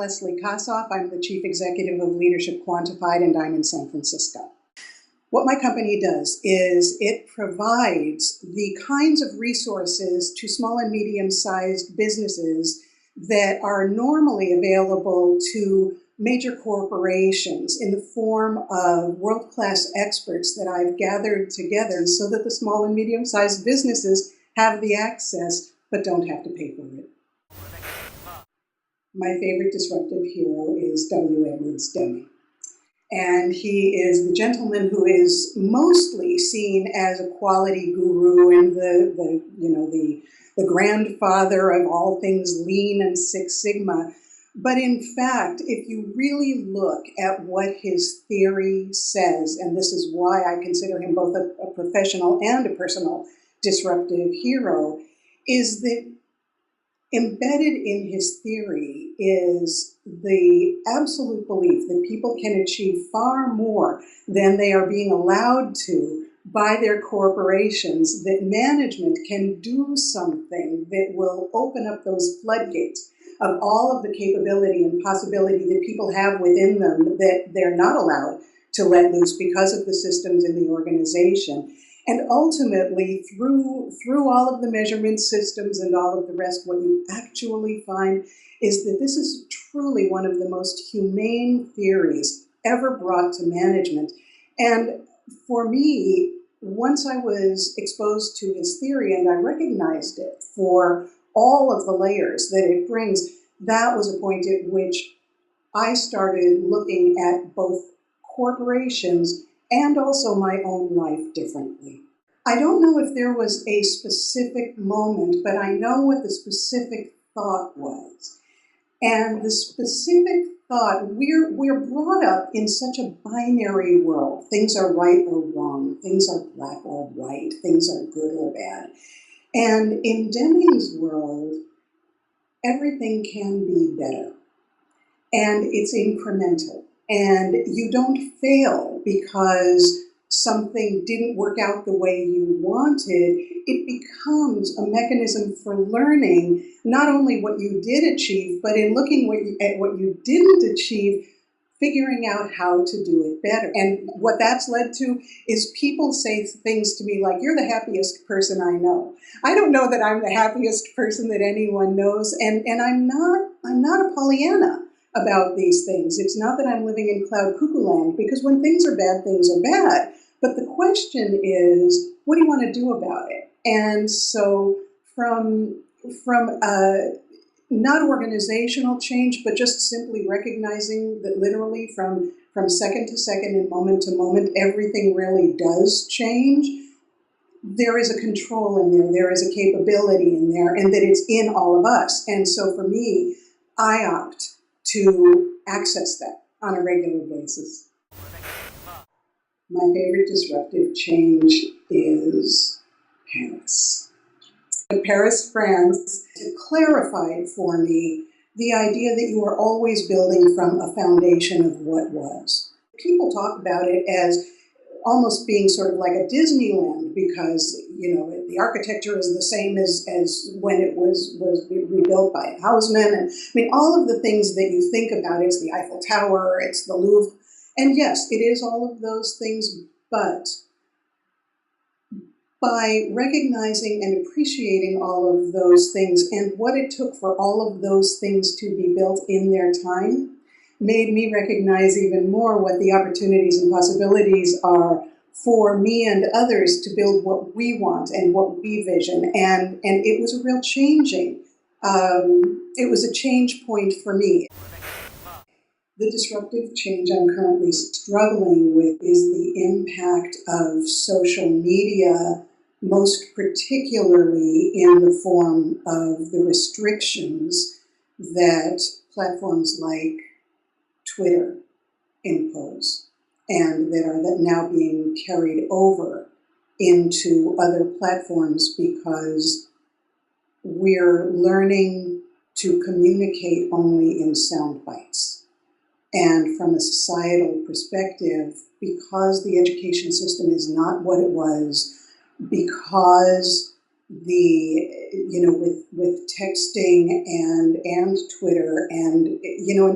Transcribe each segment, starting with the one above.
Leslie Kossoff. I'm the Chief Executive of Leadership Quantified, and I'm in San Francisco. What my company does is it provides the kinds of resources to small and medium-sized businesses that are normally available to major corporations in the form of world-class experts that I've gathered together so that the small and medium-sized businesses have the access but don't have to pay for it. My favorite disruptive hero is W. Edwards Deming. And he is the gentleman who is mostly seen as a quality guru and the grandfather of all things lean and Six Sigma. But in fact, if you really look at what his theory says, and this is why I consider him both a professional and a personal disruptive hero, is that embedded in his theory is the absolute belief that people can achieve far more than they are being allowed to by their corporations, that management can do something that will open up those floodgates of all of the capability and possibility that people have within them that they're not allowed to let loose because of the systems in the organization. And ultimately, through all of the measurement systems and all of the rest, what you actually find is that this is truly one of the most humane theories ever brought to management. And for me, once I was exposed to his theory and I recognized it for all of the layers that it brings, that was a point at which I started looking at both corporations and also my own life differently. I don't know if there was a specific moment, but I know what the specific thought was. And the specific thought, we're brought up in such a binary world. Things are right or wrong. Things are black or white. Things are good or bad. And in Deming's world, everything can be better. And it's incremental. And you don't fail because something didn't work out the way you wanted. It becomes a mechanism for learning not only what you did achieve, but in looking at what you didn't achieve, figuring out how to do it better. And what that's led to is people say things to me like, "You're the happiest person I know." I don't know that I'm the happiest person that anyone knows, and I'm not a Pollyanna about these things. It's not that I'm living in cloud cuckoo land, because when things are bad, things are bad. But the question is, what do you want to do about it? And so from not organizational change, but just simply recognizing that literally from second to second and moment to moment, everything really does change. There is a control in there is a capability in there, and that it's in all of us. And so for me, I opt to access that on a regular basis. My favorite disruptive change is Paris. Paris, France, clarified for me the idea that you are always building from a foundation of what was. People talk about it as almost being sort of like a Disneyland because, the architecture is the same as when it was rebuilt by Haussmann. And I mean, all of the things that you think about, it's the Eiffel Tower, it's the Louvre. And yes, it is all of those things, but by recognizing and appreciating all of those things and what it took for all of those things to be built in their time, made me recognize even more what the opportunities and possibilities are for me and others to build what we want and what we vision. And it was a real changing. It was a change point for me. The disruptive change I'm currently struggling with is the impact of social media, most particularly in the form of the restrictions that platforms like Twitter impose, and that are now being carried over into other platforms because we're learning to communicate only in sound bites. And from a societal perspective, because the education system is not what it was, because with texting and Twitter and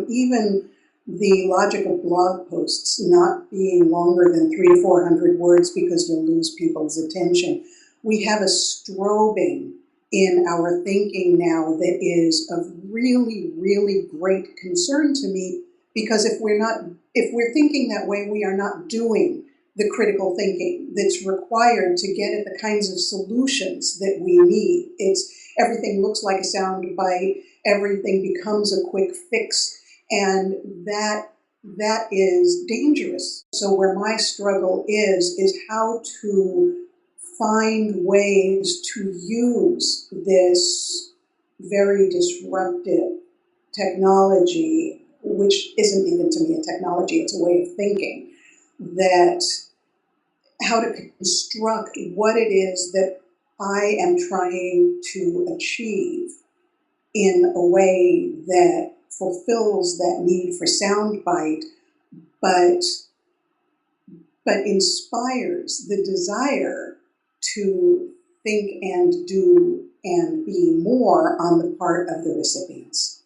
even the logic of blog posts not being longer than 300 to 400 words because you'll lose people's attention. We have a strobing in our thinking now that is of really, really great concern to me, because if we're thinking that way, we are not doing the critical thinking that's required to get at the kinds of solutions that we need. Everything looks like a sound bite, everything becomes a quick fix, and that is dangerous. So where my struggle is how to find ways to use this very disruptive technology, which isn't even to me a technology, it's a way of thinking, that how to construct what it is that I am trying to achieve in a way that fulfills that need for soundbite, but inspires the desire to think and do and be more on the part of the recipients.